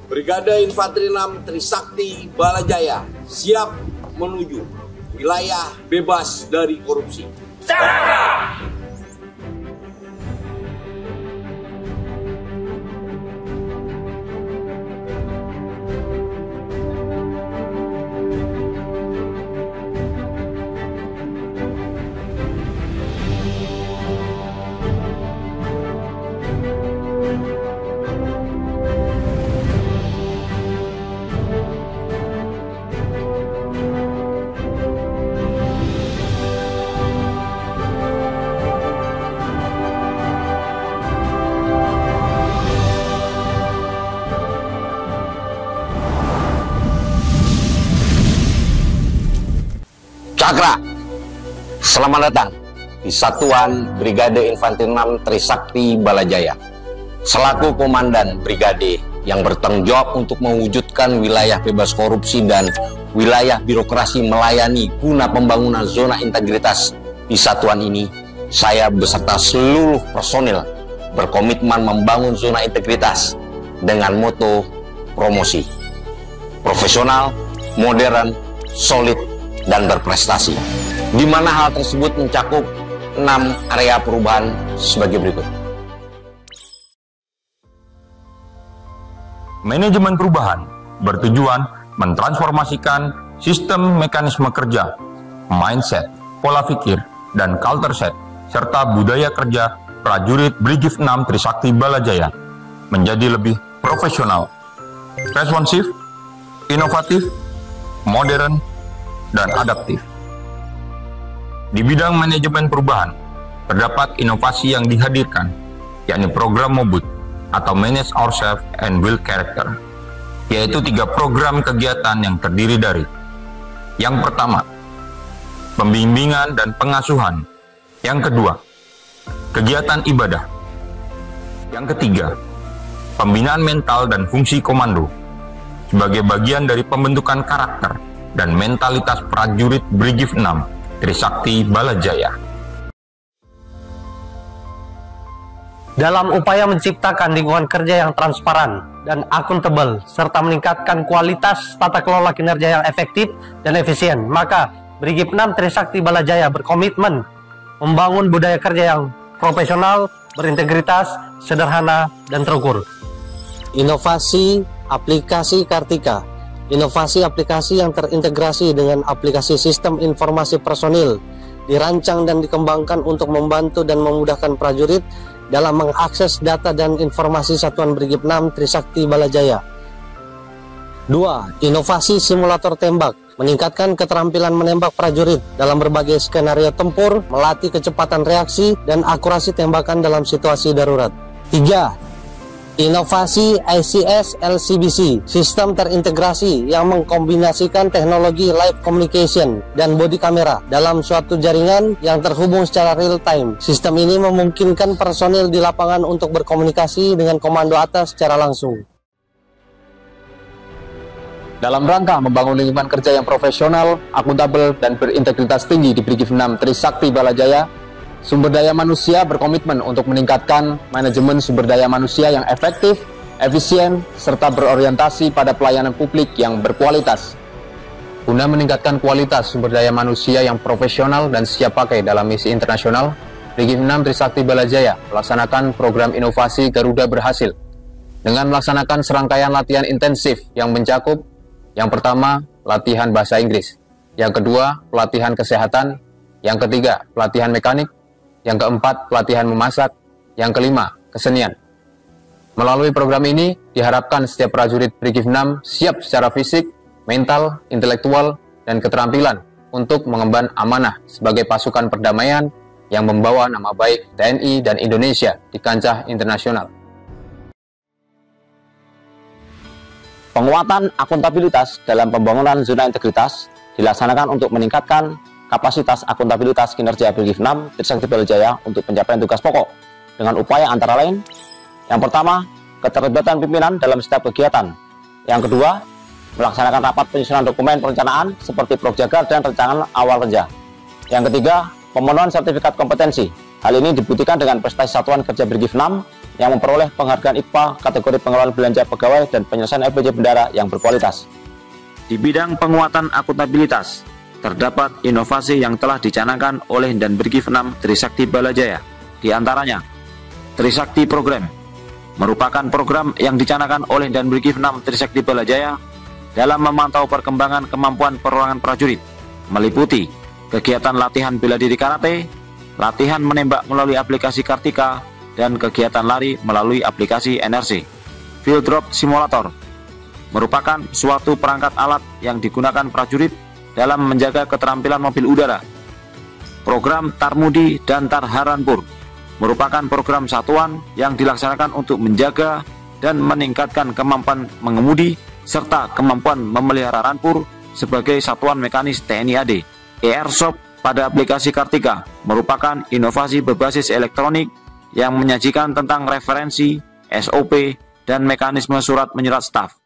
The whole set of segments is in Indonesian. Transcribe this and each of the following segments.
Brigade Infanteri 6 Trisakti Balajaya siap menuju wilayah bebas dari korupsi. Cakra, selamat datang di Satuan Brigade Infanteri 6 Trisakti Balajaya. Selaku komandan brigade yang bertanggung jawab untuk mewujudkan wilayah bebas korupsi dan wilayah birokrasi melayani guna pembangunan zona integritas di satuan ini, saya beserta seluruh personil berkomitmen membangun zona integritas dengan moto promosi profesional, modern, solid, dan berprestasi, di mana hal tersebut mencakup 6 area perubahan sebagai berikut. Manajemen perubahan bertujuan mentransformasikan sistem mekanisme kerja, mindset, pola pikir, dan culture set, serta budaya kerja prajurit Brigif 6 Trisakti Balajaya menjadi lebih profesional, responsif, inovatif, modern, dan adaptif. Di bidang manajemen perubahan, terdapat inovasi yang dihadirkan, yakni program MOBUT atau Manage Ourselves and Build Character, yaitu 3 program kegiatan yang terdiri dari: yang pertama, pembimbingan dan pengasuhan; yang kedua, kegiatan ibadah; yang ketiga, pembinaan mental dan fungsi komando sebagai bagian dari pembentukan karakter dan mentalitas prajurit Brigif 6 Trisakti Balajaya. Dalam upaya menciptakan lingkungan kerja yang transparan dan akuntabel serta meningkatkan kualitas tata kelola kinerja yang efektif dan efisien, maka Brigif 6 Trisakti Balajaya berkomitmen membangun budaya kerja yang profesional, berintegritas, sederhana, dan terukur. Inovasi aplikasi Kartika. Inovasi aplikasi yang terintegrasi dengan aplikasi sistem informasi personil dirancang dan dikembangkan untuk membantu dan memudahkan prajurit dalam mengakses data dan informasi Satuan Brigif 6 Trisakti Balajaya. 2. Inovasi simulator tembak, meningkatkan keterampilan menembak prajurit dalam berbagai skenario tempur, melatih kecepatan reaksi dan akurasi tembakan dalam situasi darurat. 3. Inovasi ICS LCBC, sistem terintegrasi yang mengkombinasikan teknologi live communication dan body camera dalam suatu jaringan yang terhubung secara real time. Sistem ini memungkinkan personil di lapangan untuk berkomunikasi dengan komando atas secara langsung. Dalam rangka membangun lingkungan kerja yang profesional, akuntabel, dan berintegritas tinggi di Brigif 6 Trisakti Balajaya, Sumber Daya Manusia berkomitmen untuk meningkatkan manajemen sumber daya manusia yang efektif, efisien, serta berorientasi pada pelayanan publik yang berkualitas. Guna meningkatkan kualitas sumber daya manusia yang profesional dan siap pakai dalam misi internasional, Brigif 6 Trisakti Balajaya melaksanakan program inovasi Garuda Berhasil dengan melaksanakan serangkaian latihan intensif yang mencakup: yang pertama, latihan bahasa Inggris; yang kedua, pelatihan kesehatan; yang ketiga, pelatihan mekanik; yang keempat, pelatihan memasak; yang kelima, kesenian. Melalui program ini, diharapkan setiap prajurit Brigif 6 siap secara fisik, mental, intelektual, dan keterampilan untuk mengemban amanah sebagai pasukan perdamaian yang membawa nama baik TNI dan Indonesia di kancah internasional. Penguatan akuntabilitas dalam pembangunan zona integritas dilaksanakan untuk meningkatkan kapasitas akuntabilitas kinerja Brigif 6 Trisakti Balajaya untuk pencapaian tugas pokok dengan upaya antara lain: yang pertama, keterlibatan pimpinan dalam setiap kegiatan; yang kedua, melaksanakan rapat penyusunan dokumen perencanaan seperti Prokjagar dan rencangan awal kerja; yang ketiga, pemenuhan sertifikat kompetensi. Hal ini dibuktikan dengan prestasi Satuan Kerja Brigif 6 yang memperoleh penghargaan IPA kategori pengelolaan belanja pegawai dan penyelesaian LPJ Bendara yang berkualitas. Di bidang penguatan akuntabilitas, terdapat inovasi yang telah dicanangkan oleh Danbrigif 6 Trisakti Balajaya. Di antaranya, Trisakti Program merupakan program yang dicanangkan oleh Danbrigif 6 Trisakti Balajaya dalam memantau perkembangan kemampuan perorangan prajurit, meliputi kegiatan latihan bela diri karate, latihan menembak melalui aplikasi Kartika, dan kegiatan lari melalui aplikasi NRC. Field Drop Simulator merupakan suatu perangkat alat yang digunakan prajurit dalam menjaga keterampilan mobil udara. Program Tarmudi dan Tarharanpur merupakan program satuan yang dilaksanakan untuk menjaga dan meningkatkan kemampuan mengemudi serta kemampuan memelihara rampur sebagai satuan mekanis TNI AD. Airsoft pada aplikasi Kartika merupakan inovasi berbasis elektronik yang menyajikan tentang referensi, SOP, dan mekanisme surat menyurat staf.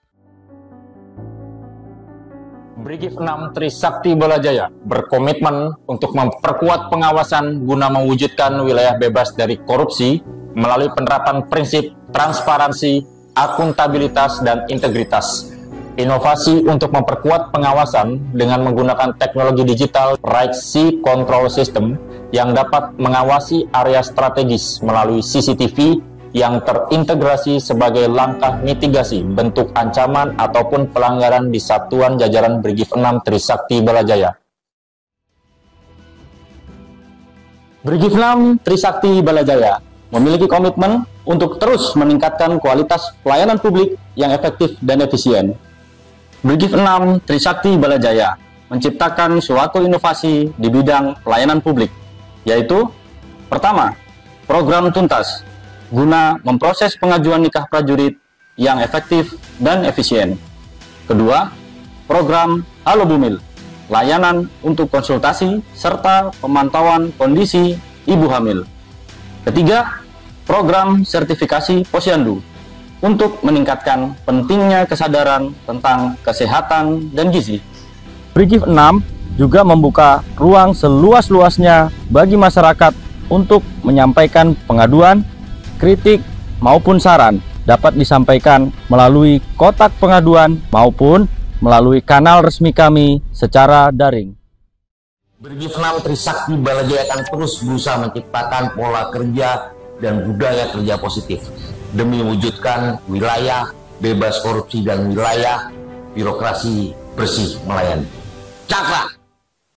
Brigif 6 Trisakti Balajaya berkomitmen untuk memperkuat pengawasan guna mewujudkan wilayah bebas dari korupsi melalui penerapan prinsip transparansi, akuntabilitas, dan integritas. Inovasi untuk memperkuat pengawasan dengan menggunakan teknologi digital Right Sea Control System yang dapat mengawasi area strategis melalui CCTV yang terintegrasi sebagai langkah mitigasi bentuk ancaman ataupun pelanggaran di satuan jajaran Brigif 6 Trisakti Balajaya. Brigif 6 Trisakti Balajaya memiliki komitmen untuk terus meningkatkan kualitas pelayanan publik yang efektif dan efisien. Brigif 6 Trisakti Balajaya menciptakan suatu inovasi di bidang pelayanan publik, yaitu pertama, program tuntas guna memproses pengajuan nikah prajurit yang efektif dan efisien. Kedua, program Halo Bumil, layanan untuk konsultasi serta pemantauan kondisi ibu hamil. Ketiga, program sertifikasi Posyandu untuk meningkatkan pentingnya kesadaran tentang kesehatan dan gizi. Brigif 6 juga membuka ruang seluas-luasnya bagi masyarakat untuk menyampaikan pengaduan, kritik, maupun saran dapat disampaikan melalui kotak pengaduan maupun melalui kanal resmi kami secara daring. Brigif 6 Trisakti Balajaya akan terus berusaha menciptakan pola kerja dan budaya kerja positif demi mewujudkan wilayah bebas korupsi dan wilayah birokrasi bersih melayani. Cakra!